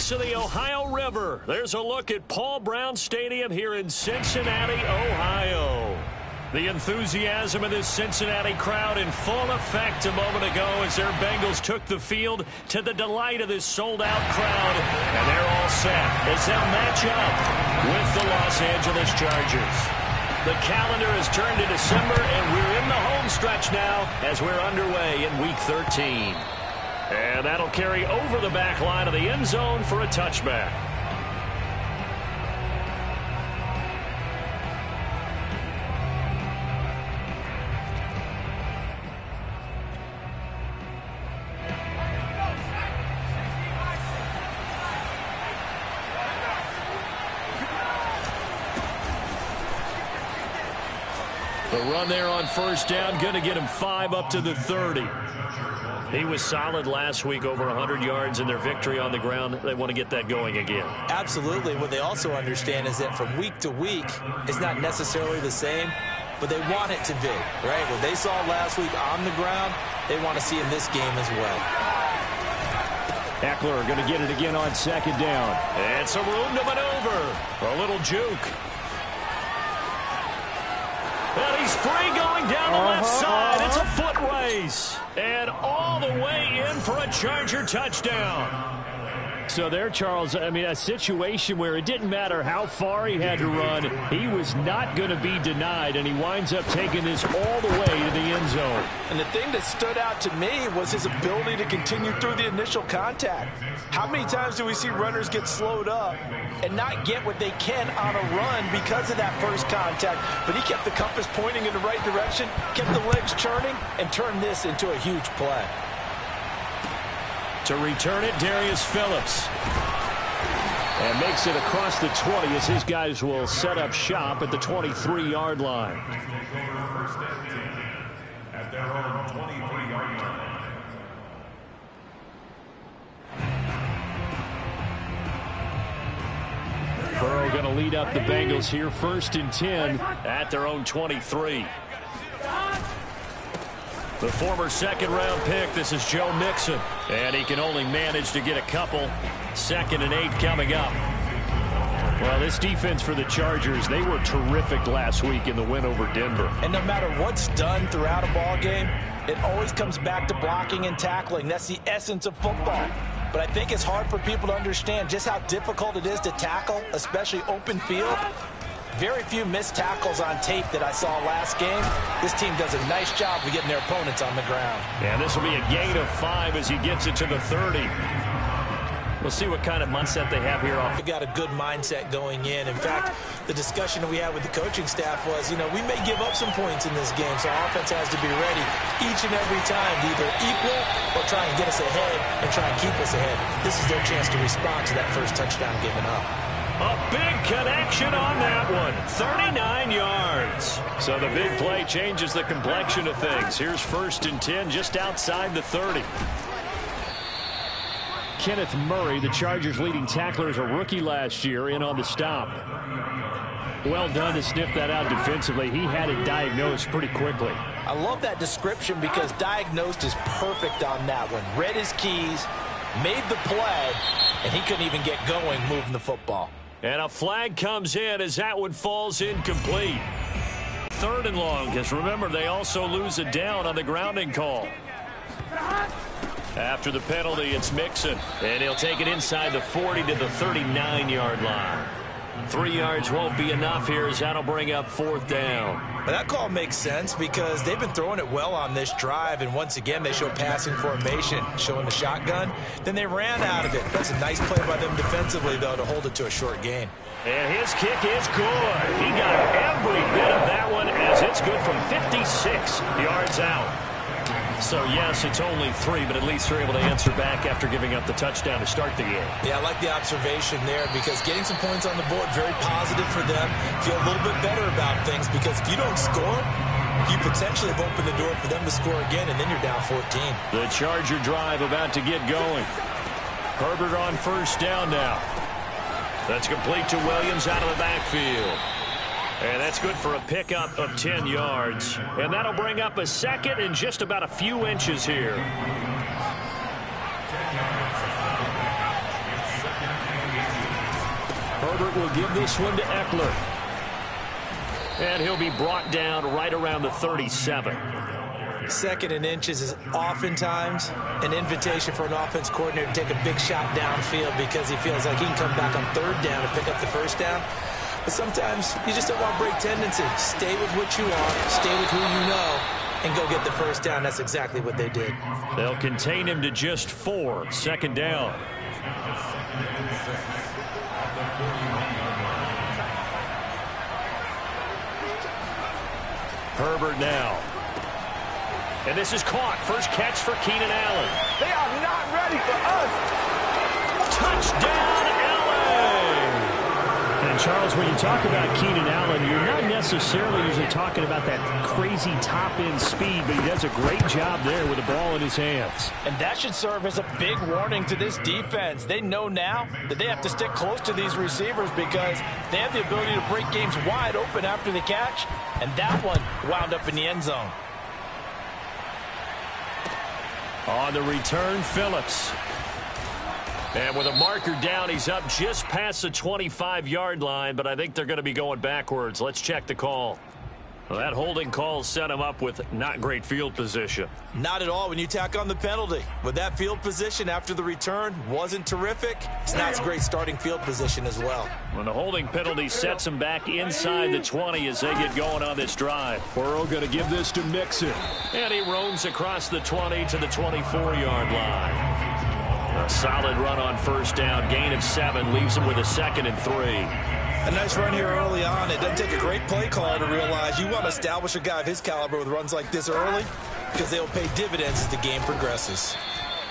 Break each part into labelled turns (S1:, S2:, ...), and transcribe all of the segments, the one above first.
S1: banks of the Ohio River. There's a look at Paul Brown Stadium here in Cincinnati, Ohio. The enthusiasm of this Cincinnati crowd in full effect a moment ago as their Bengals took the field to the delight of this sold-out crowd. And they're all set as they'll match up with the Los Angeles Chargers. The calendar has turned to December, and we're in the home stretch now as we're underway in Week 13. And that'll carry over the back line of the end zone for a touchback. The run there on first down, going to get him 5 up to the 30. He was solid last week, over 100 yards in their victory on the ground. They want to get that going again.
S2: Absolutely. What they also understand is that from week to week, it's not necessarily the same, but they want it to be, right? What they saw last week on the ground, they want to see in this game as well.
S1: Eckler going to get it again on second down. And some room to maneuver. A little juke. And he's free going down the left side. It's a foot race. And all the way in for a Charger touchdown. So there, Charles, I mean, a situation where it didn't matter how far he had to run. He was not going to be denied, and he winds up taking this all the way to the end zone.
S3: And the thing that stood out to me was his ability to continue through the initial contact. How many times do we see runners get slowed up and not get what they can on a run because of that first contact? But he kept the compass pointing in the right direction, kept the legs churning, and turned this into a huge play.
S1: To return it, Darius Phillips. And makes it across the 20 as his guys will set up shop at the 23-yard line.
S4: At their own 23-yard line.
S1: Burrow going to lead up the Bengals here, 1st and 10 at their own 23. The former second-round pick, this is Joe Mixon. And he can only manage to get a couple. 2nd and 8 coming up. Well, this defense for the Chargers, they were terrific last week in the win over Denver.
S2: And no matter what's done throughout a ball game, it always comes back to blocking and tackling. That's the essence of football. But I think it's hard for people to understand just how difficult it is to tackle, especially open field. Very few missed tackles on tape that I saw last game. This team does a nice job of getting their opponents on the ground.
S1: Yeah, this will be a gain of 5 as he gets it to the 30. We'll see what kind of mindset they have here.
S2: They've got a good mindset going in. In fact, the discussion that we had with the coaching staff was, you know, we may give up some points in this game, so our offense has to be ready each and every time to either equal or try and get us ahead and try and keep us ahead. This is their chance to respond to that first touchdown given up.
S1: A big connection on that one. 39 yards. So the big play changes the complexion of things. Here's 1st and 10 just outside the 30. Kenneth Murray, the Chargers' leading tackler, is a rookie last year, in on the stop. Well done to sniff that out defensively. He had it diagnosed pretty quickly.
S2: I love that description because diagnosed is perfect on that one. Read his keys, made the play, and he couldn't even get going moving the football.
S1: And a flag comes in as that one falls incomplete. 3rd and long, because remember, they also lose a down on the grounding call. After the penalty, it's Mixon, and he'll take it inside the 40 to the 39-yard line. 3 yards won't be enough here as that'll bring up 4th down.
S2: But that call makes sense because they've been throwing it well on this drive, and once again they show passing formation, showing the shotgun. Then they ran out of it. That's a nice play by them defensively, though, to hold it to a short gain.
S1: And his kick is good. He got every bit of that one as it's good from 56 yards out. So, yes, it's only 3, but at least they're able to answer back after giving up the touchdown to start the game.
S2: Yeah, I like the observation there because getting some points on the board, very positive for them. Feel a little bit better about things because if you don't score, you potentially have opened the door for them to score again, and then you're down 14.
S1: The Charger drive about to get going. Herbert on 1st down now. That's complete to Williams out of the backfield. And that's good for a pickup of 10 yards. And that'll bring up a 2nd and just about a few inches here. Herbert will give this one to Eckler. And he'll be brought down right around the 37.
S2: Second and inches is oftentimes an invitation for an offense coordinator to take a big shot downfield because he feels like he can come back on third down and pick up the first down. But sometimes you just don't want to break tendency. Stay with what you are, stay with who you know, and go get the first down. That's exactly what they did.
S1: They'll contain him to just 4. Second down. Herbert now. And this is caught. First catch for Keenan Allen.
S3: They are not ready for us.
S1: Touchdown, Allen!
S5: And, Charles, when you talk about Keenan Allen, you're not necessarily usually talking about that crazy top-end speed, but he does a great job there with the ball in his hands.
S2: And that should serve as a big warning to this defense. They know now that they have to stick close to these receivers because they have the ability to break games wide open after the catch, and that one wound up in the end zone.
S1: On the return, Phillips. And with a marker down, he's up just past the 25-yard line, but I think they're going to be going backwards. Let's check the call. Well, that holding call set him up with not great field position.
S2: Not at all when you tack on the penalty. With that field position after the return wasn't terrific, it's not a great starting field position as well.
S1: When the holding penalty sets him back inside the 20 as they get going on this drive.
S5: Burrow going to give this to Mixon.
S1: And he roams across the 20 to the 24-yard line. A solid run on first down. Gain of 7 leaves him with a 2nd and 3.
S2: A nice run here early on. It doesn't take a great play caller to realize you want to establish a guy of his caliber with runs like this early because they'll pay dividends as the game progresses.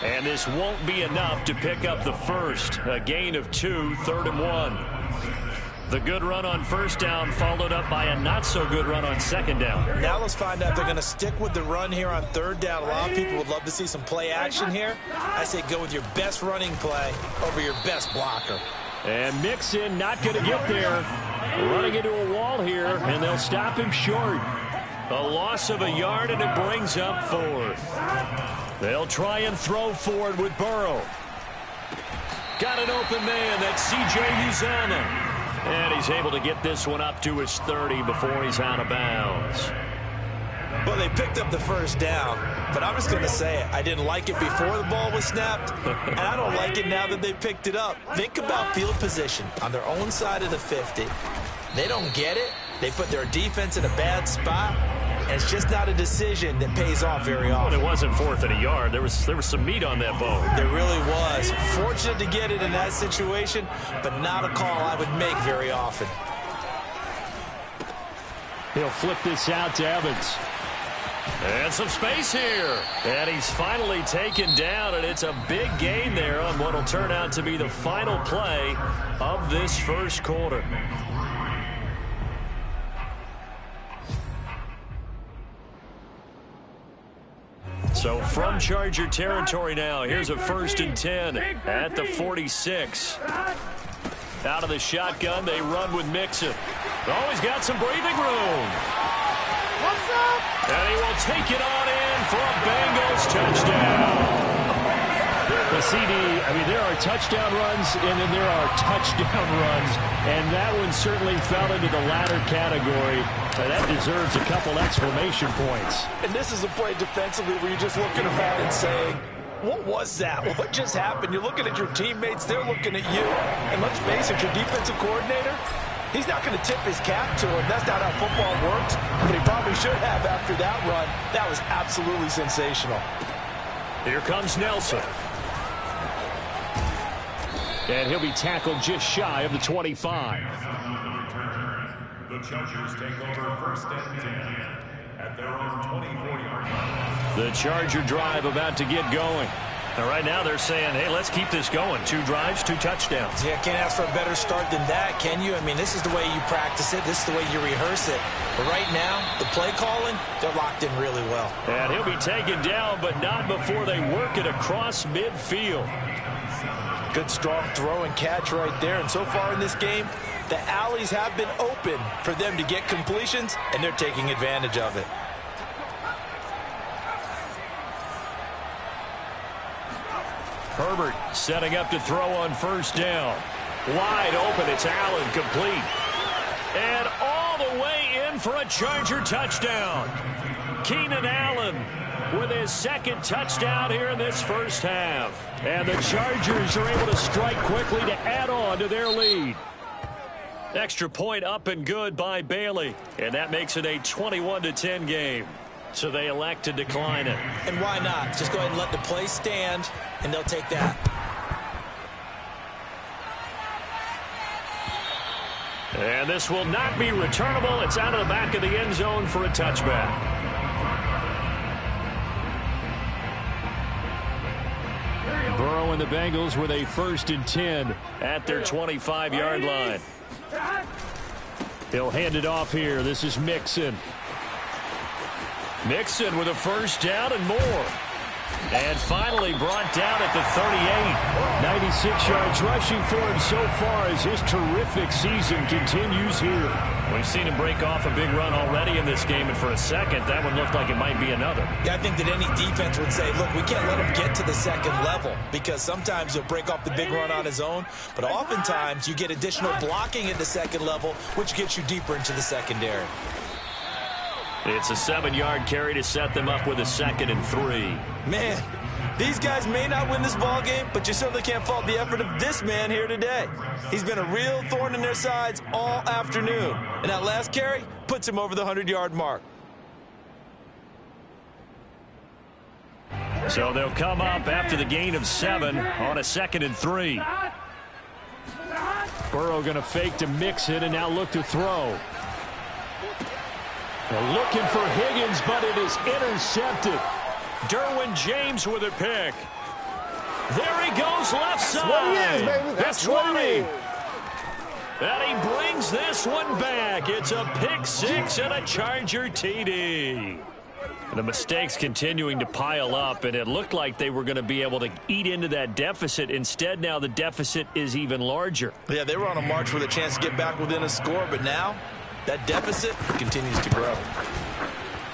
S1: And this won't be enough to pick up the first. A gain of 2, 3rd and 1. The good run on first down followed up by a not-so-good run on second down.
S2: Now let's find out if they're going to stick with the run here on third down. A lot of people would love to see some play action here. I say go with your best running play over your best blocker.
S1: And Mixon not going to get there. Running into a wall here, and they'll stop him short. A loss of a yard, and it brings up 4th. They'll try and throw forward with Burrow. Got an open man. That's C.J. Uzomah. And he's able to get this one up to his 30 before he's out of bounds.
S2: Well, they picked up the first down, but I'm just going to say it. I didn't like it before the ball was snapped, and I don't like it now that they picked it up. Think about field position on their own side of the 50. They don't get it. They put their defense in a bad spot, and it's just not a decision that pays off very often.
S1: Well, it wasn't 4th and a yard. There was some meat on that bone.
S2: There really was. Fortunate to get it in that situation, but not a call I would make very often.
S5: He'll flip this out to Evans.
S1: And some space here. And he's finally taken down, and it's a big gain there on what will turn out to be the final play of this first quarter. So from Charger territory now, here's a 1st and 10 at the 46. Out of the shotgun, they run with Mixon. Always got some breathing room.
S6: What's up?
S1: And he will take it on in for a Bengals touchdown.
S5: The CD, I mean, there are touchdown runs, and then there are touchdown runs, and that one certainly fell into the latter category. That deserves a couple exclamation points.
S2: And this is a play defensively where you're just looking around and saying, what was that? What just happened? You're looking at your teammates. They're looking at you. And let's face it, your defensive coordinator, he's not going to tip his cap to him. That's not how football works. But he probably should have after that run. That was absolutely sensational.
S1: Here comes Nelson.
S5: And he'll be tackled just shy of the 25.
S4: The Chargers take over 1st and 10 at their own 24-yard line.
S1: The Charger drive about to get going. Now, right now they're saying, hey, let's keep this going. 2 drives, 2 touchdowns.
S2: Yeah, can't ask for a better start than that, can you? I mean, this is the way you practice it. This is the way you rehearse it. But right now, the play calling, they're locked in really well.
S1: And he'll be taken down, but not before they work it across midfield.
S2: Good strong throw and catch right there. And so far in this game, the alleys have been open for them to get completions, and they're taking advantage of it.
S1: Herbert setting up to throw on first down. Wide open. It's Allen, complete. And all the way in for a Charger touchdown. Keenan Allen with his second touchdown here in this first half. And the Chargers are able to strike quickly to add on to their lead. Extra point up and good by Bailey. And that makes it a 21-10 game. So they elect to decline it.
S2: And why not? Just go ahead and let the play stand, and they'll take that.
S1: And this will not be returnable. It's out of the back of the end zone for a touchback.
S5: Burrow and the Bengals with a 1st and 10 at their 25-yard line. He'll hand it off here. This is Mixon.
S1: Mixon with a first down and more. And finally brought down at the 38.
S5: 96 yards rushing for him so far as his terrific season continues here.
S1: We've seen him break off a big run already in this game, and for a second, that one looked like it might be another.
S2: Yeah, I think that any defense would say, look, we can't let him get to the second level, because sometimes he'll break off the big run on his own, but oftentimes you get additional blocking at the second level, which gets you deeper into the secondary.
S1: It's a 7-yard carry to set them up with a 2nd and 3.
S2: Man, these guys may not win this ball game, but you certainly can't fault the effort of this man here today. He's been a real thorn in their sides all afternoon. And that last carry puts him over the 100-yard mark.
S1: So they'll come up after the gain of 7 on a 2nd and 3.
S5: Burrow going to fake to Mixon and now look to throw. They're looking for Higgins, but it is intercepted.
S1: Derwin James with a pick. There he goes, left side.
S6: That's what he is, baby.
S1: That's what he is. And he brings this one back. It's a pick 6 and a Charger TD. The mistakes continuing to pile up, and it looked like they were going to be able to eat into that deficit. Instead, now the deficit is even larger.
S2: Yeah, they were on a march with a chance to get back within a score, but now that deficit continues to grow.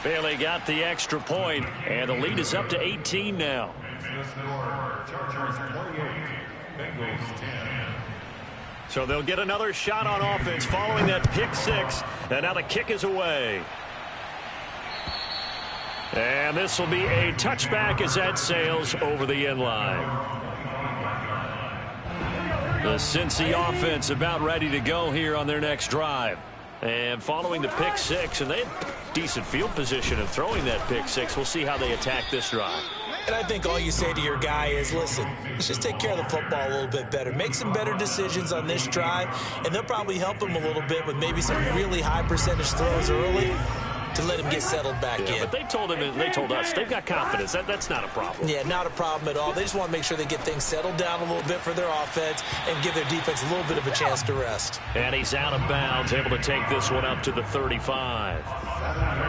S1: Bailey got the extra point, and the lead is up to 18 now.
S4: Chargers 28, Bengals 10.
S1: So they'll get another shot on offense following that pick 6, and now the kick is away. And this will be a touchback as that sails over the end line. The Cincy offense about ready to go here on their next drive. And following the pick 6, and they had decent field position of throwing that pick 6. We'll see how they attack this drive.
S2: And I think all you say to your guy is, listen, let's just take care of the football a little bit better. Make some better decisions on this drive, and they'll probably help him a little bit with maybe some really high percentage throws early to let him get settled back in.
S1: But they told him, and they told us, they've got confidence. That's not a problem.
S2: Yeah, not a problem at all. They just want to make sure they get things settled down a little bit for their offense and give their defense a little bit of a chance to rest.
S1: And he's out of bounds, able to take this one up to the 35.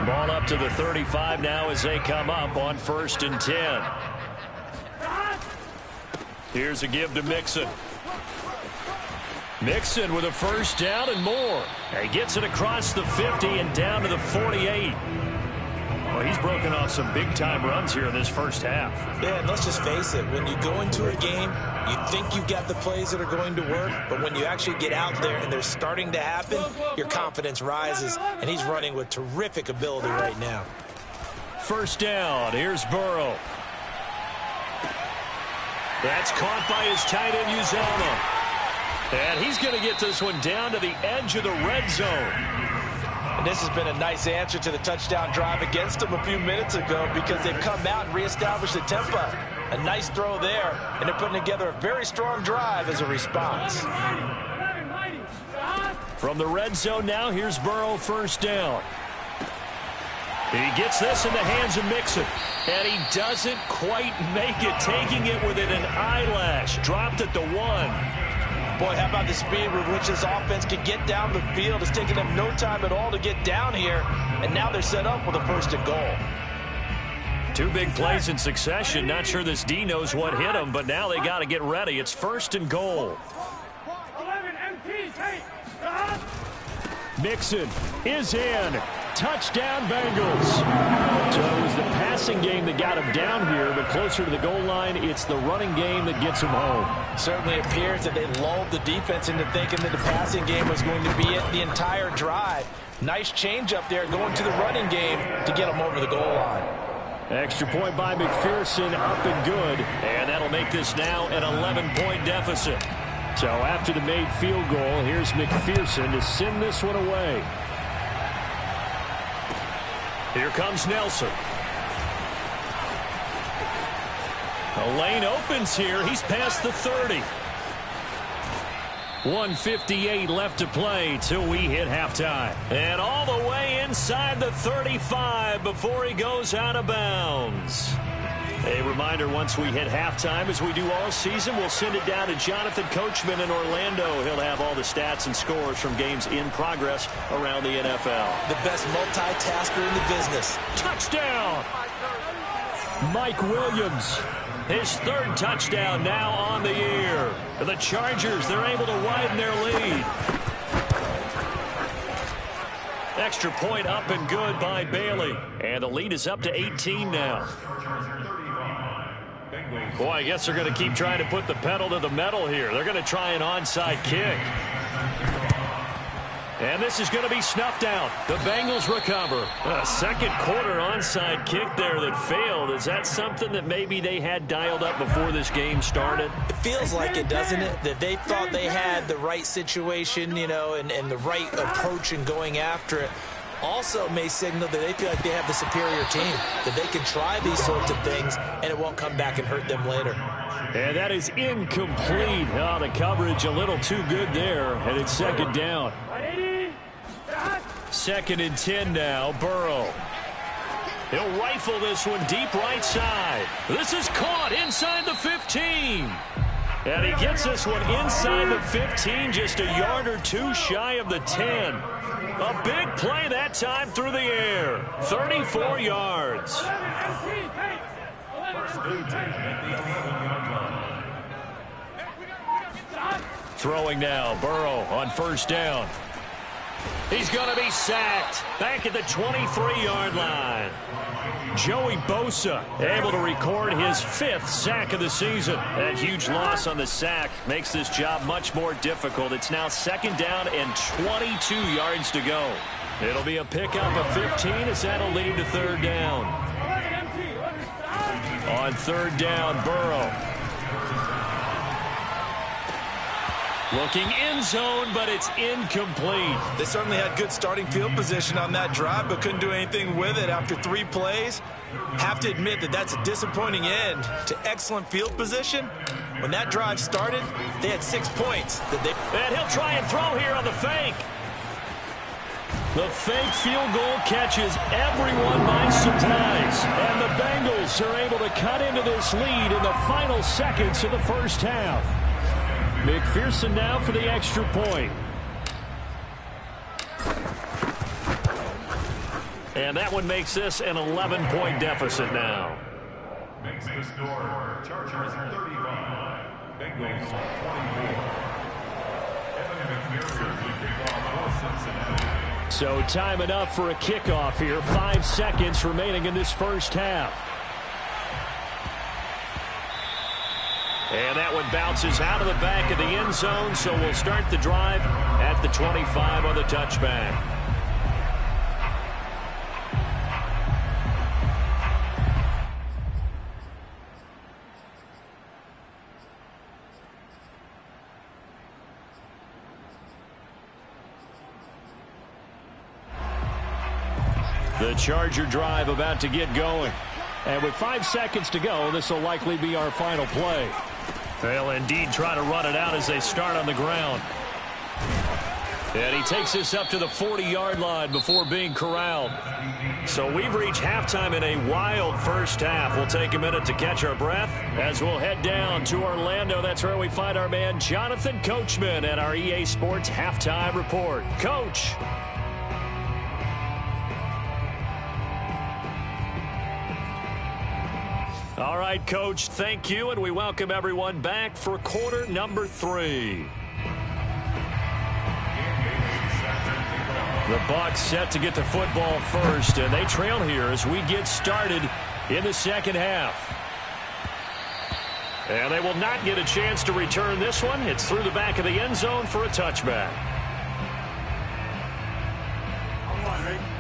S1: Ball up to the 35 now as they come up on 1st and 10. Here's a give to Mixon. Mixon with a first down and more. He gets it across the 50 and down to the 48. Well, he's broken off some big-time runs here in this first half.
S2: Yeah, and let's just face it. When you go into a game, you think you've got the plays that are going to work, but when you actually get out there and they're starting to happen, your confidence rises, and he's running with terrific ability right now.
S1: First down. Here's Burrow. That's caught by his tight end, Uzomah. And he's going to get this one down to the edge of the red zone.
S2: And this has been a nice answer to the touchdown drive against them a few minutes ago because they've come out and reestablished the tempo. A nice throw there, and they're putting together a very strong drive as a response.
S1: From the red zone now, here's Burrow, first down. He gets this in the hands of Mixon, and he doesn't quite make it, taking it within an eyelash. Dropped at the 1.
S2: Boy, how about the speed with which this offense can get down the field? It's taken them no time at all to get down here, and now they're set up with a 1st and goal.
S1: 2 big plays in succession. Not sure this D knows what hit him, but now they got to get ready. It's 1st and goal. Mixon is in. Touchdown, Bengals. Toes
S5: was the passing game that got him down here, but closer to the goal line, it's the running game that gets him home.
S2: Certainly appears that they lulled the defense into thinking that the passing game was going to be it the entire drive. Nice change up there going to the running game to get them over the goal line.
S5: Extra point by McPherson, up and good.
S1: And that'll make this now an 11-point deficit.
S5: So after the made field goal, here's McPherson to send this one away.
S1: Here comes Nelson. The lane opens here. He's past the 30. 1:58 left to play till we hit halftime. And all the way inside the 35 before he goes out of bounds. A reminder, once we hit halftime, as we do all season, we'll send it down to Jonathan Coachman in Orlando. He'll have all the stats and scores from games in progress around the NFL.
S2: The best multitasker in the business.
S1: Touchdown!
S5: Mike Williams.
S1: His third touchdown now on the year. The Chargers, they're able to widen their lead. Extra point up and good by Bailey. And the lead is up to 18 now. Boy, I guess they're going to keep trying to put the pedal to the metal here. They're going to try an onside kick. And this is going to be snuffed out. The Bengals recover. A second quarter onside kick there that failed. Is that something that maybe they had dialed up before this game started?
S2: It feels like it, doesn't it? That they thought they had the right situation, you know, and the right approach in going after it. Also may signal that they feel like they have the superior team, that they can try these sorts of things and it won't come back and hurt them later.
S5: And that is incomplete. Oh, the coverage a little too good there, and it's second down.
S1: 2nd and 10 now, Burrow. He'll rifle this one deep right side. This is caught inside the 15. And he gets this one inside the 15, just a yard or two shy of the 10. A big play that time through the air. 34 yards. Throwing now, Burrow on first down. He's going to be sacked back at the 23-yard line. Joey Bosa able to record his 5th sack of the season. That huge loss on the sack makes this job much more difficult. It's now 2nd down and 22 yards to go. It'll be a pickup of 15 as that'll lead to 3rd down. On 3rd down, Burrow. Looking end zone, but it's incomplete.
S2: They certainly had good starting field position on that drive, but couldn't do anything with it after 3 plays. Have to admit that that's a disappointing end to excellent field position. When that drive started, they had 6 points.
S1: And he'll try and throw here on the fake. The fake field goal catches everyone by surprise. And the Bengals are able to cut into this lead in the final seconds of the first half. McPherson now for the extra point. And that one makes this an 11-point deficit now.
S4: Makes the score Chargers 35, Bengals 24. Evan McPherson will kick off for Cincinnati.
S5: So time enough for a kickoff here. 5 seconds remaining in this first half.
S1: And that one bounces out of the back of the end zone, so we'll start the drive at the 25 on the touchback. The Charger drive about to get going.
S5: And with 5 seconds to go, this will likely be our final play.
S1: They'll indeed try to run it out as they start on the ground. And he takes this up to the 40-yard line before being corralled. So we've reached halftime in a wild first half. We'll take a minute to catch our breath as we'll head down to Orlando. That's where we find our man Jonathan Coachman at our EA Sports Halftime Report. Coach. All right, Coach, thank you, and we welcome everyone back for quarter number 3. The Bucs set to get the football first, and they trail here as we get started in the second half. And they will not get a chance to return this one. It's through the back of the end zone for a touchback.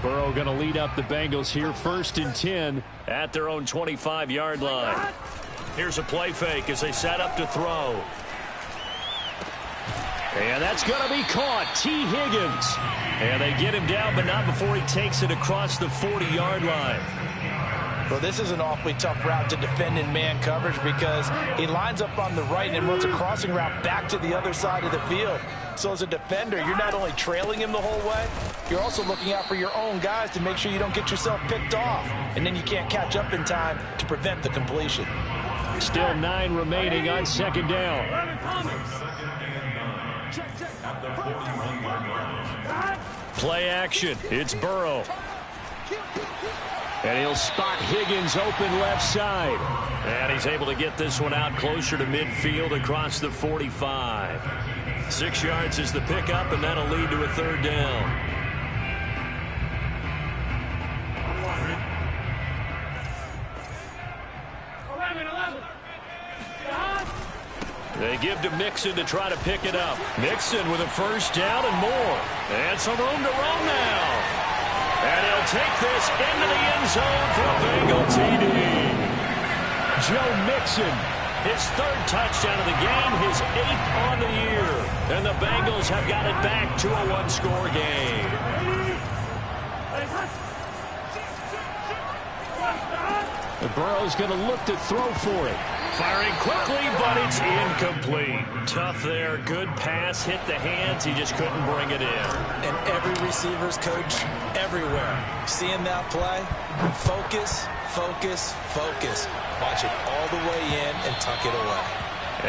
S5: Burrow going to lead up the Bengals here, 1st and 10
S1: at their own 25-yard line. Here's a play fake as they set up to throw. And that's going to be caught. T. Higgins. And they get him down, but not before he takes it across the 40-yard line.
S2: Well, this is an awfully tough route to defend in man coverage because he lines up on the right and runs a crossing route back to the other side of the field. So as a defender, you're not only trailing him the whole way, you're also looking out for your own guys to make sure you don't get yourself picked off. And then you can't catch up in time to prevent the completion.
S5: Still 9 remaining on 2nd down.
S1: Play action. It's Burrow.
S5: And he'll spot Higgins open left side.
S1: And he's able to get this one out closer to midfield across the 45. 6 yards is the pickup, and that'll lead to a 3rd down. They give to Mixon to try to pick it up. Mixon with a 1st down and more. And some room to roam now. And he'll take this into the end zone for a Bengal TD. Joe Mixon, his 3rd touchdown of the game, his 8th on the year. And the Bengals have got it back to a 1-score game.
S5: The Burrow's going to look to throw for it.
S1: Firing quickly, but it's incomplete. Tough there. Good pass. Hit the hands. He just couldn't bring it in.
S2: And every receiver's coach everywhere. Seeing that play, focus, focus, focus. Watch it all the way in and tuck it away.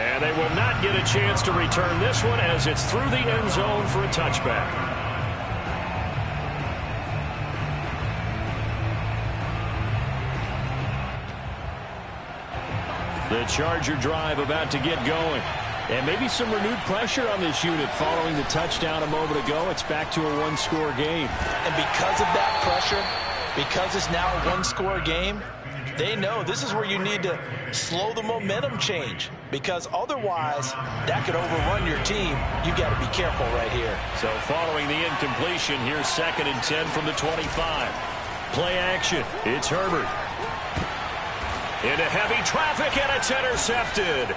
S1: And they will not get a chance to return this one as it's through the end zone for a touchback. The Charger drive about to get going. And maybe some renewed pressure on this unit following the touchdown a moment ago. It's back to a 1-score game.
S2: And because of that pressure, because it's now a 1-score game, they know this is where you need to slow the momentum change. Because otherwise, that could overrun your team. You've got to be careful right here.
S1: So following the incompletion, here's 2nd and 10 from the 25. Play action. It's Herbert. Into heavy traffic, and it's intercepted.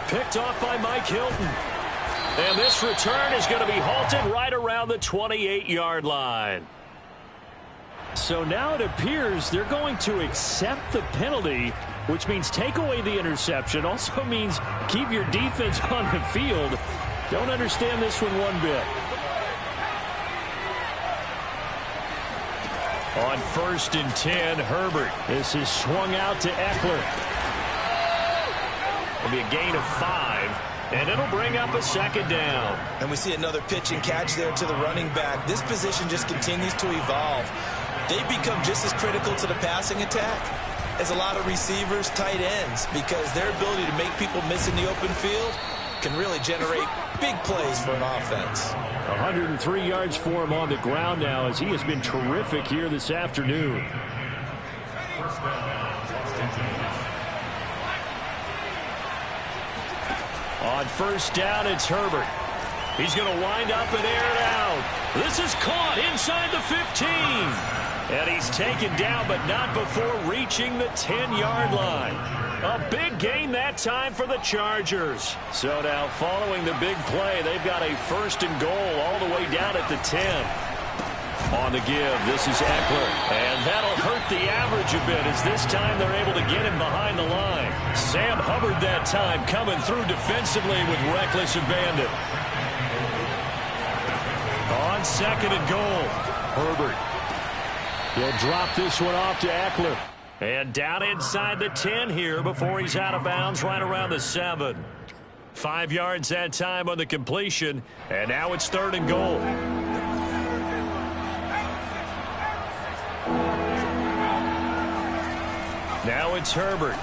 S1: Picked off by Mike Hilton. And this return is going to be halted right around the 28-yard line.
S5: So now it appears they're going to accept the penalty, which means take away the interception. Also means keep your defense on the field. Don't understand this one bit.
S1: On 1st and 10, Herbert.
S5: This is swung out to Eckler.
S1: It'll be a gain of 5, and it'll bring up a 2nd down.
S2: And we see another pitch and catch there to the running back. This position just continues to evolve. They become just as critical to the passing attack as a lot of receivers, tight ends, because their ability to make people miss in the open field can really generate big plays for an offense.
S5: 103 yards for him on the ground now as he has been terrific here this afternoon.
S1: On 1st down, it's Herbert. He's going to wind up and air it out. This is caught inside the 15. And he's taken down, but not before reaching the 10-yard line. A big gain that time for the Chargers. So now following the big play, they've got a 1st and goal all the way down at the 10. On the give, this is Eckler. And that'll hurt the average a bit as this time they're able to get him behind the line. Sam Hubbard that time coming through defensively with reckless abandon. On 2nd and goal, Herbert.
S5: He'll drop this one off to Eckler.
S1: And down inside the 10 here before he's out of bounds right around the 7. 5 yards that time on the completion. And now it's 3rd and goal. Now it's Herbert.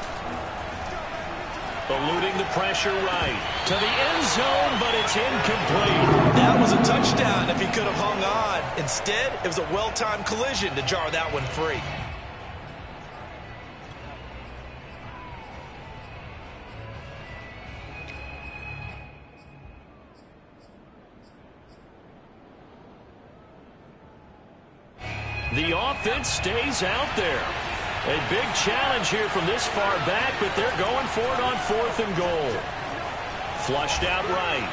S1: Eluding the pressure right. To the end zone, but it's incomplete.
S2: That was a touchdown if he could have hung on. Instead, it was a well-timed collision to jar that one free.
S1: The offense stays out there. A big challenge here from this far back, but they're going for it on 4th and goal. Flushed out right.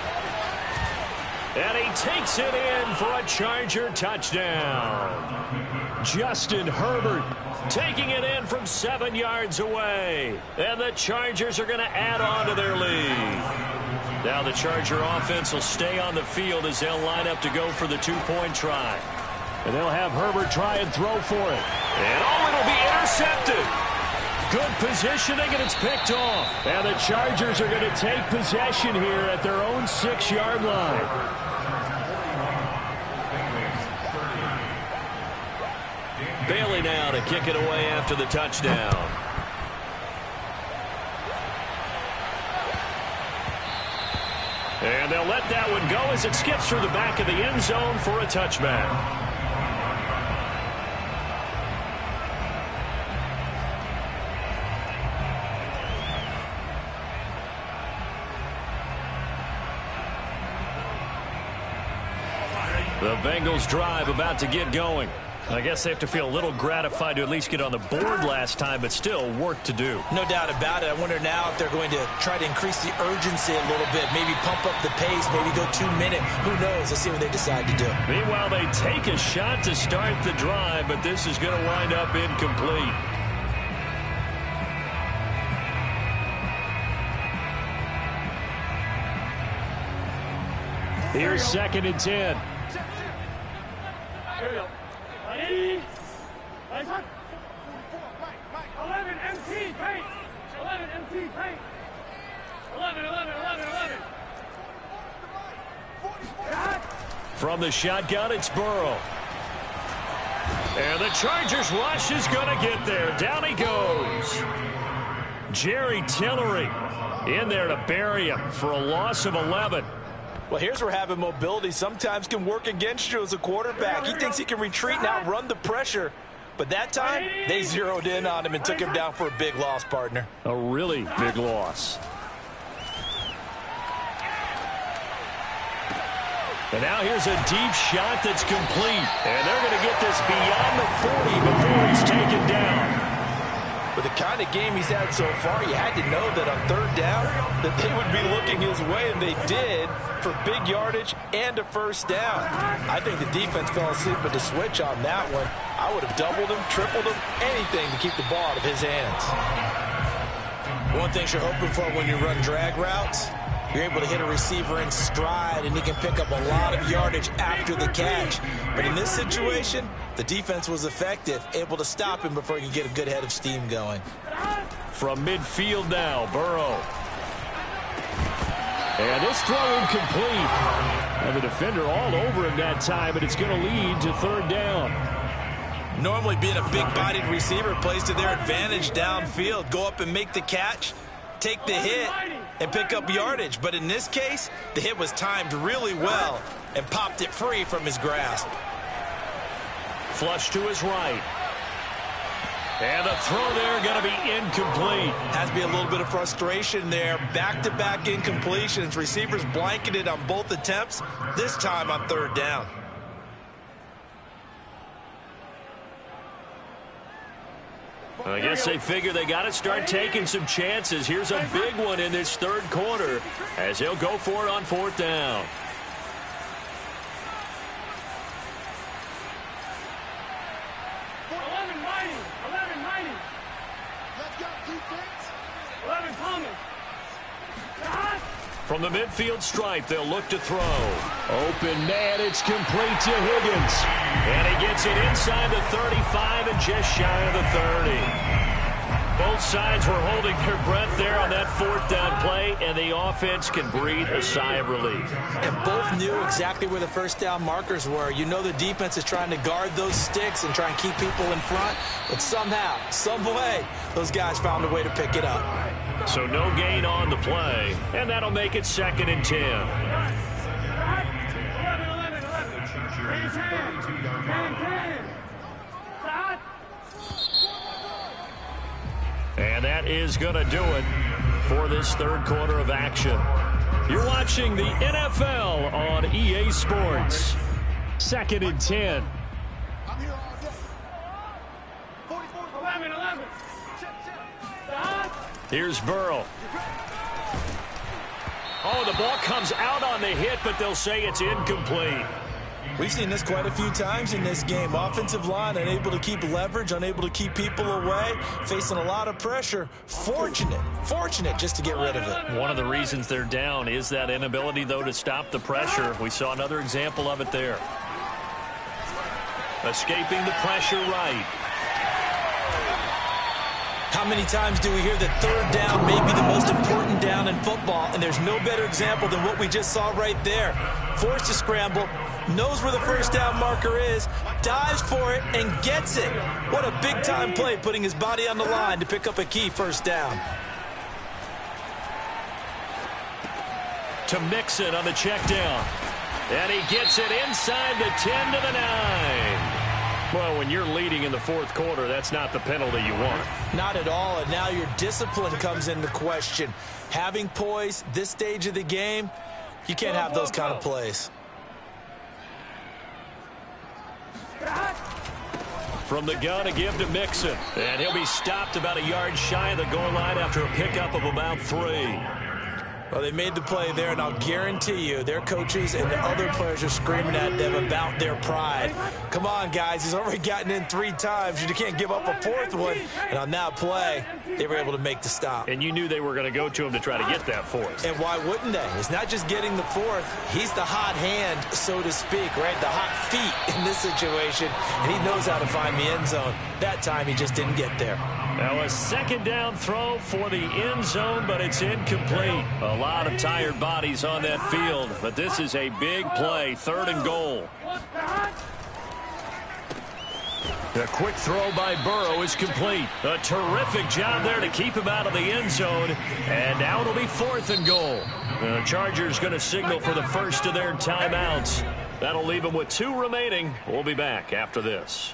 S1: And he takes it in for a Charger touchdown. Justin Herbert taking it in from 7 yards away. And the Chargers are going to add on to their lead. Now the Charger offense will stay on the field as they'll line up to go for the 2-point try.
S5: And they'll have Herbert try and throw for it.
S1: And it'll be intercepted. Good positioning, and it's picked off.
S5: And the Chargers are going to take possession here at their own 6-yard line.
S1: Bailey now to kick it away after the touchdown. And they'll let that one go as it skips through the back of the end zone for a touchback. The Bengals drive about to get going. I guess they have to feel a little gratified to at least get on the board last time, but still work to do.
S2: No doubt about it. I wonder now if they're going to try to increase the urgency a little bit, maybe pump up the pace, maybe go 2-minute. Who knows? Let's see what they decide to do.
S1: Meanwhile, they take a shot to start the drive, but this is going to wind up incomplete.
S5: Here's 2nd and 10.
S6: 11 MT paint. 11 MT paint. 11.
S1: From the shotgun, it's Burrow. And the Chargers rush is going to get there. Down he goes. Jerry Tillery in there to bury him for a loss of 11.
S2: Well, here's where having mobility sometimes can work against you as a quarterback. He thinks he can retreat and outrun the pressure. But that time, they zeroed in on him and took him down for a big loss, partner.
S5: A really big loss.
S1: And now here's a deep shot that's complete. And they're going to get this beyond the 40 before he's taken down.
S2: With the kind of game he's had so far, you had to know that on 3rd down that they would be looking his way, and they did, for big yardage and a 1st down. I think the defense fell asleep with the switch on that one. I would have doubled him, tripled him, anything to keep the ball out of his hands. One thing you're hoping for when you run drag routes, you're able to hit a receiver in stride, and he can pick up a lot of yardage after the catch. But in this situation, the defense was effective, able to stop him before he could get a good head of steam going.
S1: From midfield now, Burrow.
S5: And this throw incomplete. And the defender all over him that time, but it's going to lead to 3rd down.
S2: Normally being a big-bodied receiver plays to their advantage downfield. Go up and make the catch, take the hit, and pick up yardage. But in this case, the hit was timed really well and popped it free from his grasp.
S1: Flush to his right. And the throw there going to be incomplete.
S2: Has to be a little bit of frustration there. Back-to-back incompletions. Receivers blanketed on both attempts, this time on 3rd down.
S1: I guess they figure they got to start taking some chances. Here's a big one in this 3rd quarter as they'll go for it on 4th down. From the midfield stripe, they'll look to throw.
S5: Open man, it's complete to Higgins.
S1: And he gets it inside the 35 and just shy of the 30. Both sides were holding their breath there on that 4th down play, and the offense can breathe a sigh of relief.
S2: And both knew exactly where the 1st down markers were. You know the defense is trying to guard those sticks and try and keep people in front, but somehow, some way, those guys found a way to pick it up.
S1: So no gain on the play, and that'll make it 2nd and 10.
S6: 11, 11, 11. 10, 10. Stop.
S1: And that is going to do it for this third quarter of action. You're watching the NFL on EA Sports. 2nd and 10.
S6: 11, 11. Stop.
S1: Here's Burrow. Oh, the ball comes out on the hit, but they'll say it's incomplete.
S2: We've seen this quite a few times in this game. Offensive line unable to keep leverage, unable to keep people away, facing a lot of pressure. Fortunate just to get rid of it.
S1: One of the reasons they're down is that inability, though, to stop the pressure. We saw another example of it there. Escaping the pressure right.
S2: How many times do we hear that third down may be the most important down in football, and there's no better example than what we just saw right there. Forced to scramble, knows where the first down marker is, dives for it, and gets it. What a big-time play, putting his body on the line to pick up a key first down.
S1: To Mixon on the check down. And he gets it inside the 10 to the 9. Well, when you're leading in the fourth quarter, that's not the penalty you want.
S2: Not at all, and now your discipline comes into question. Having poise this stage of the game, you can't have those kind of plays.
S1: From the gun, a give to Mixon. And he'll be stopped about a yard shy of the goal line after a pickup of about 3.
S2: Well, they made the play there, and I'll guarantee you their coaches and the other players are screaming at them about their pride. Come on, guys. He's already gotten in 3 times. You can't give up a 4th one. And on that play, they were able to make the stop.
S1: And you knew they were going to go to him to try to get that 4th.
S2: And why wouldn't they? It's not just getting the 4th. He's the hot hand, so to speak, right? The hot feet in this situation. And he knows how to find the end zone. That time, he just didn't get there.
S1: Now a 2nd down throw for the end zone, but it's incomplete. A lot of tired bodies on that field, but this is a big play, 3rd and goal. The quick throw by Burrow is complete. A terrific job there to keep him out of the end zone, and now it'll be 4th and goal. The Chargers going to signal for the first of their timeouts. That'll leave them with 2 remaining. We'll be back after this.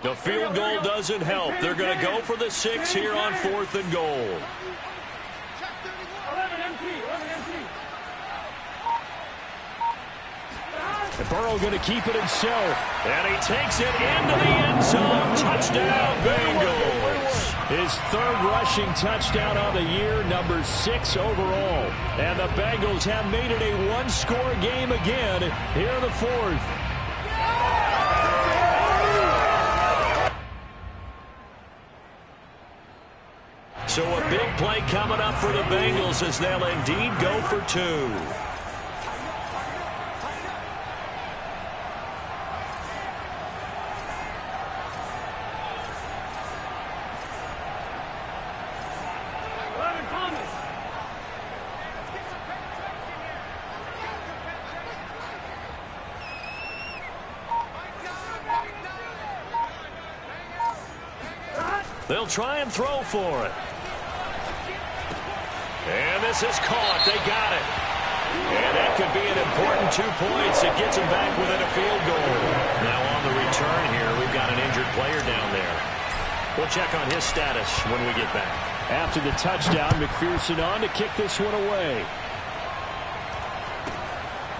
S1: The field goal doesn't help. They're going to go for the 6 here on 4th and goal.
S6: 11 MT.
S5: And Burrow going to keep it himself.
S1: And he takes it into the end zone. Touchdown, Bengals.
S5: His 3rd rushing touchdown on the year, number 6 overall. And the Bengals have made it a 1-score game again here in the 4th.
S1: So a big play coming up for the Bengals as they'll indeed go for 2. They'll try and throw for it. And this is caught. They got it. And that could be an important 2 points. It gets them back within a field goal. Now on the return here, we've got an injured player down there. We'll check on his status when we get back.
S5: After the touchdown, McPherson on to kick this one away.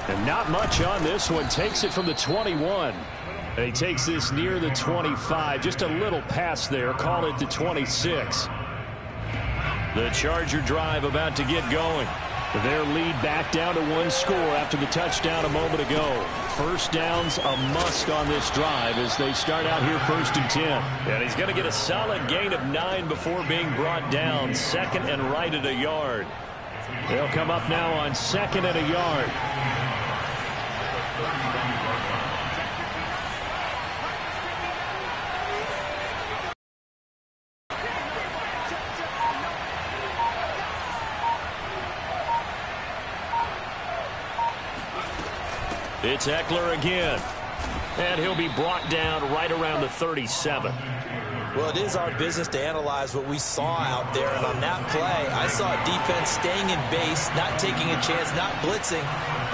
S5: And not much on this one. Takes it from the 21. And he takes this near the 25. Just a little pass there. Call it the 26.
S1: The Charger drive about to get going.
S5: Their lead back down to one score after the touchdown a moment ago. First down's a must on this drive as they start out here 1st and 10.
S1: And he's going to get a solid gain of 9 before being brought down. 2nd and right at a yard.
S5: They'll come up now on 2nd and a yard.
S1: It's Eckler again. And he'll be brought down right around the 37.
S2: Well, it is our business to analyze what we saw out there. And on that play, I saw a defense staying in base, not taking a chance, not blitzing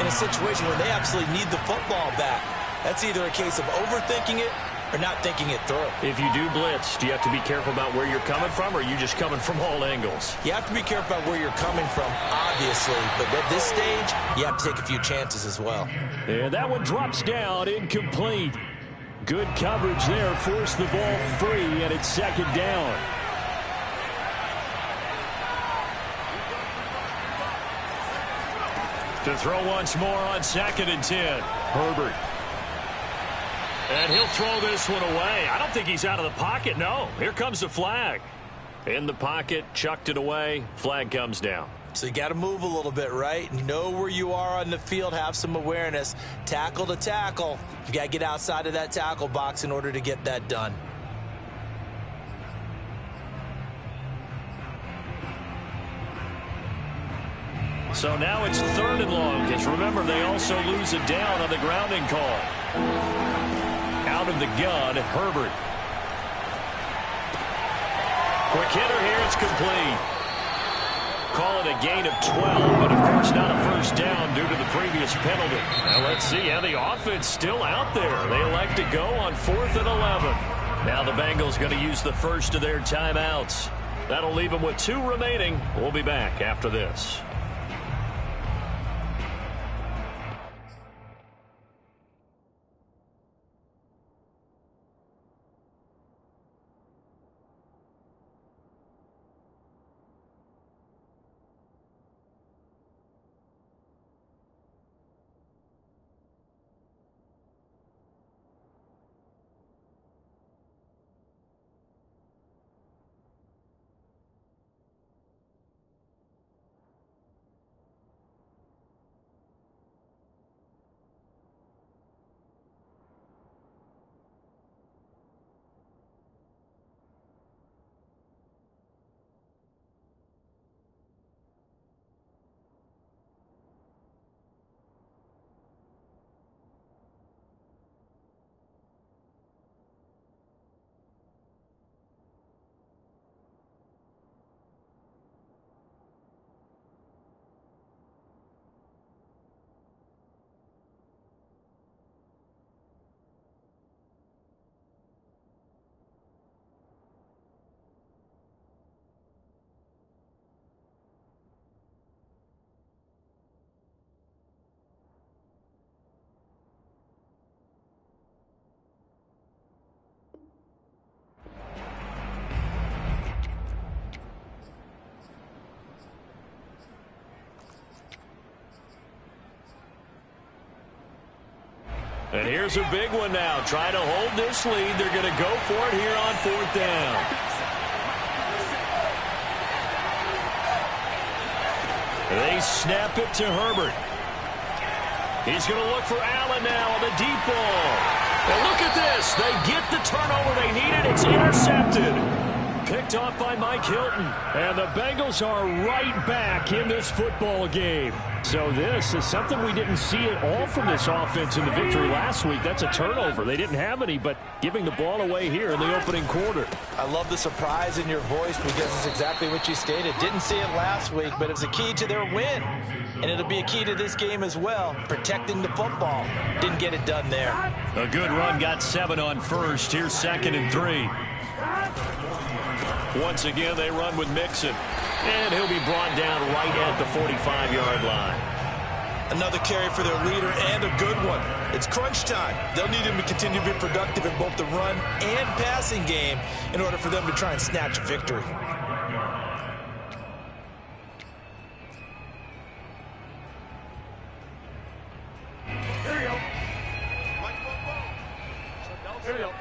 S2: in a situation where they absolutely need the football back. That's either a case of overthinking it or not thinking it through.
S1: If you do blitz, do you have to be careful about where you're coming from, or are you just coming from all angles?
S2: You have to be careful about where you're coming from, obviously. But at this stage, you have to take a few chances as well.
S5: And that one drops down, incomplete. Good coverage there, forced the ball free, and it's 2nd down.
S1: To throw once more on 2nd and 10. Herbert. And he'll throw this one away. I don't think he's out of the pocket. No, here comes the flag. In the pocket, chucked it away. Flag comes down.
S2: So you got to move a little bit, right? Know where you are on the field. Have some awareness. Tackle to tackle. You got to get outside of that tackle box in order to get that done.
S1: So now it's 3rd and long, because remember, they also lose it down on the grounding call. Out of the gun, Herbert. Quick hitter here, it's complete. Call it a gain of 12, but of course not a first down due to the previous penalty. Now let's see how the offense still out there. They elect to go on 4th and 11. Now the Bengals going to use the first of their timeouts. That'll leave them with 2 remaining. We'll be back after this. And here's a big one now. Trying to hold this lead. They're going to go for it here on 4th down. They snap it to Herbert. He's going to look for Allen now on the deep ball. And look at this. They get the turnover they needed. It's intercepted. Picked off by Mike Hilton.
S5: And the Bengals are right back in this football game. So this is something we didn't see at all from this offense in the victory last week. That's a turnover. They didn't have any, but giving the ball away here in the opening quarter.
S2: I love the surprise in your voice because it's exactly what you stated. Didn't see it last week, but it's a key to their win. And it'll be a key to this game as well, protecting the football. Didn't get it done there.
S1: A good run, got 7 on first. Here's 2nd and 3. Once again, they run with Mixon. And he'll be brought down right at the 45-yard line.
S2: Another carry for their leader and a good one. It's crunch time. They'll need him to continue to be productive in both the run and passing game in order for them to try and snatch a victory.
S6: Here we go.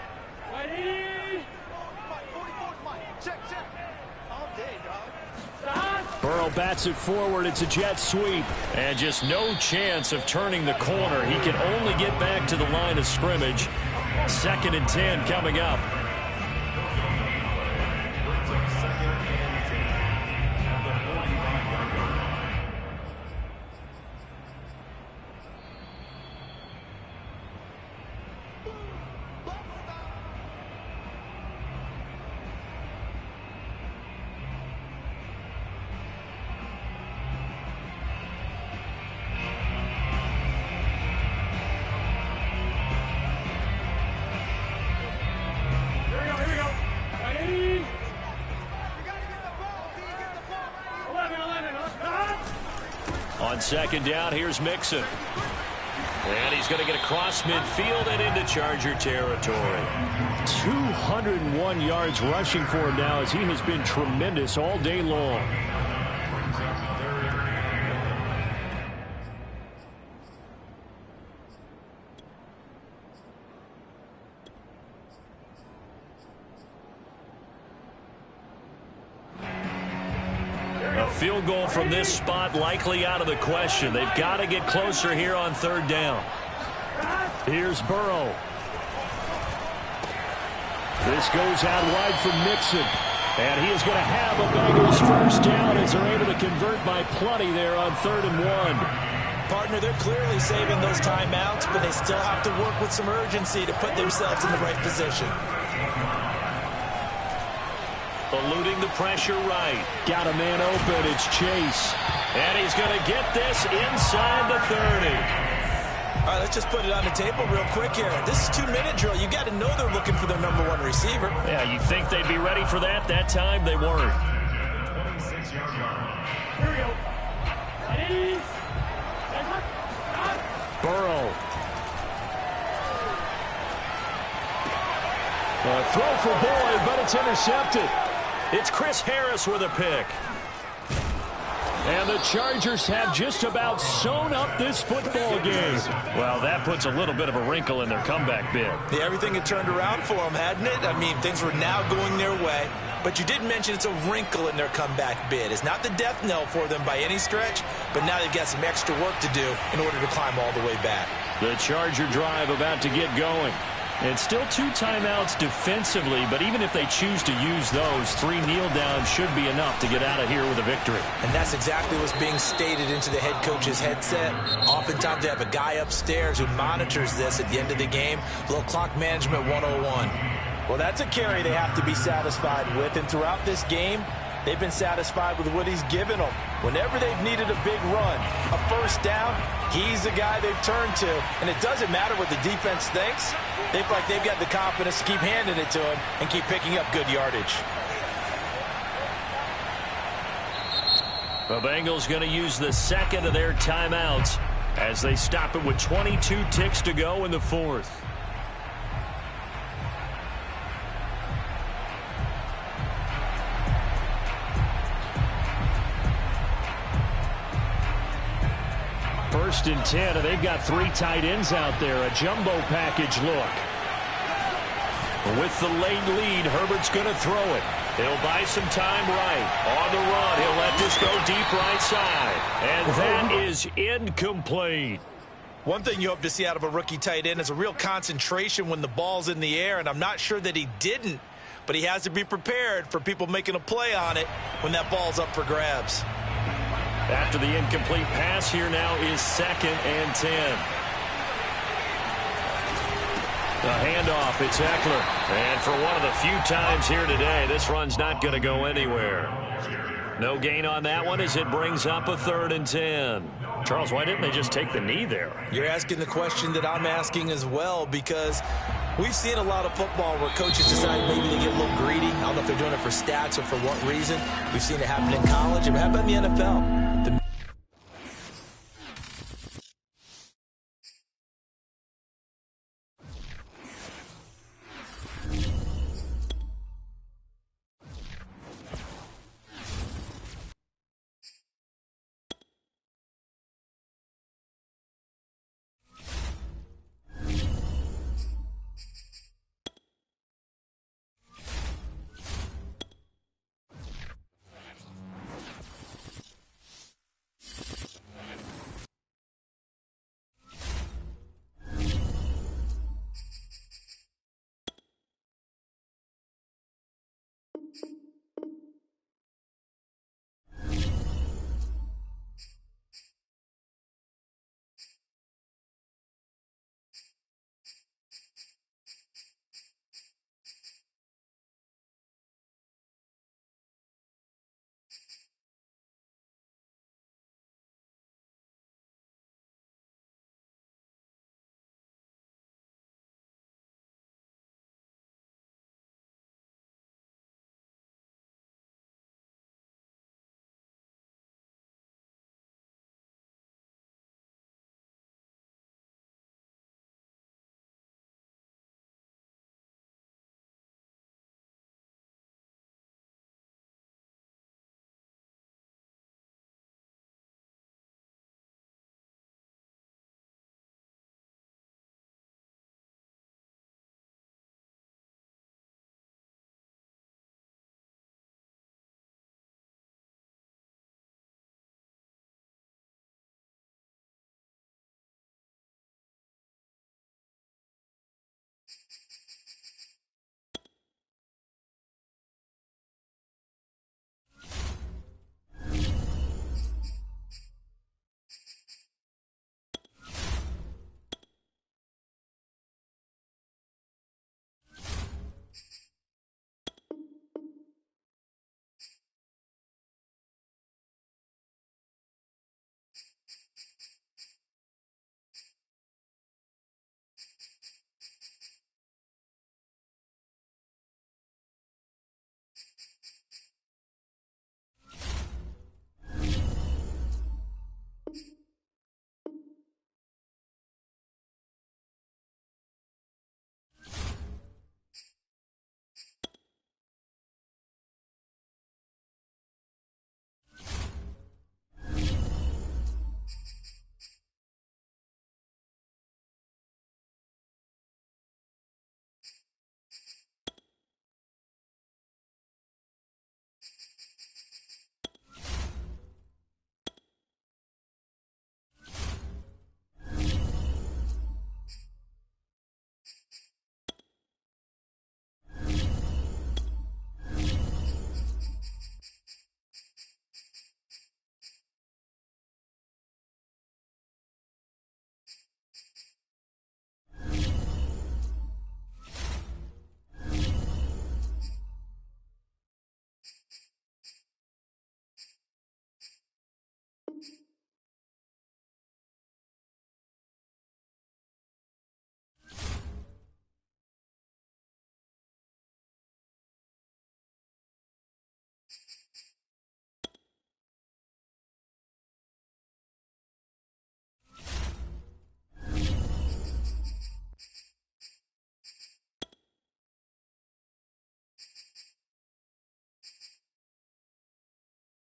S6: Ready? Check. All day, dog.
S1: Burrow bats it forward. It's a jet sweep. And just no chance of turning the corner. He can only get back to the line of scrimmage. 2nd and 10 coming up. On 2nd down, here's Mixon. And he's going to get across midfield and into Charger territory.
S5: 201 yards rushing for him now as he has been tremendous all day long.
S1: A field goal from this spot likely out of the question. They've got to get closer here on 3rd down.
S5: Here's Burrow. This goes out wide for Mixon. And he is going to have a Bengals first down as they're able to convert by plenty there on 3rd and 1.
S2: Partner, they're clearly saving those timeouts, but they still have to work with some urgency to put themselves in the right position.
S1: Eluding the pressure right.
S5: Got a man open. It's Chase.
S1: And he's going to get this inside the 30.
S2: All right, let's just put it on the table real quick here. This is 2-minute drill. You got to know they're looking for their #1 receiver.
S1: Yeah, you think they'd be ready for that? That time they weren't.
S6: Here we go. Ready?
S5: Burrow. A throw for Boyd, but it's intercepted.
S1: It's Chris Harris with a pick.
S5: And the Chargers have just about sewn up this football game.
S1: Well, that puts a little bit of a wrinkle in their comeback bid.
S2: Yeah, everything had turned around for them, hadn't it? I mean, things were now going their way. But you did mention it's a wrinkle in their comeback bid. It's not the death knell for them by any stretch, but now they've got some extra work to do in order to climb all the way back.
S1: The Charger drive about to get going. And still 2 timeouts defensively, but even if they choose to use those, 3 kneel downs should be enough to get out of here with a victory.
S2: And that's exactly what's being stated into the head coach's headset. Oftentimes they have a guy upstairs who monitors this at the end of the game. A little clock management 101. Well, that's a carry they have to be satisfied with. And throughout this game, they've been satisfied with what he's given them. Whenever they've needed a big run, a first down, he's the guy they've turned to. And it doesn't matter what the defense thinks. They feel like they've got the confidence to keep handing it to him and keep picking up good yardage.
S1: The Bengals going to use the 2nd of their timeouts as they stop it with 22 ticks to go in the 4th.
S5: First and 10, and they've got 3 tight ends out there. A jumbo package look.
S1: With the late lead, Herbert's going to throw it. He'll buy some time right. On the run, he'll let this go deep right side. And that is incomplete.
S2: One thing you hope to see out of a rookie tight end is a real concentration when the ball's in the air, and I'm not sure that he didn't, but he has to be prepared for people making a play on it when that ball's up for grabs.
S1: After the incomplete pass, here now is 2nd and 10. The handoff, it's Eckler. And for one of the few times here today, this run's not going to go anywhere. No gain on that one as it brings up a 3rd and 10.
S5: Charles, why didn't they just take the knee there?
S2: You're asking the question that I'm asking as well, because we've seen a lot of football where coaches decide maybe they get a little greedy. I don't know if they're doing it for stats or for what reason. We've seen it happen in college. It happened in the NFL.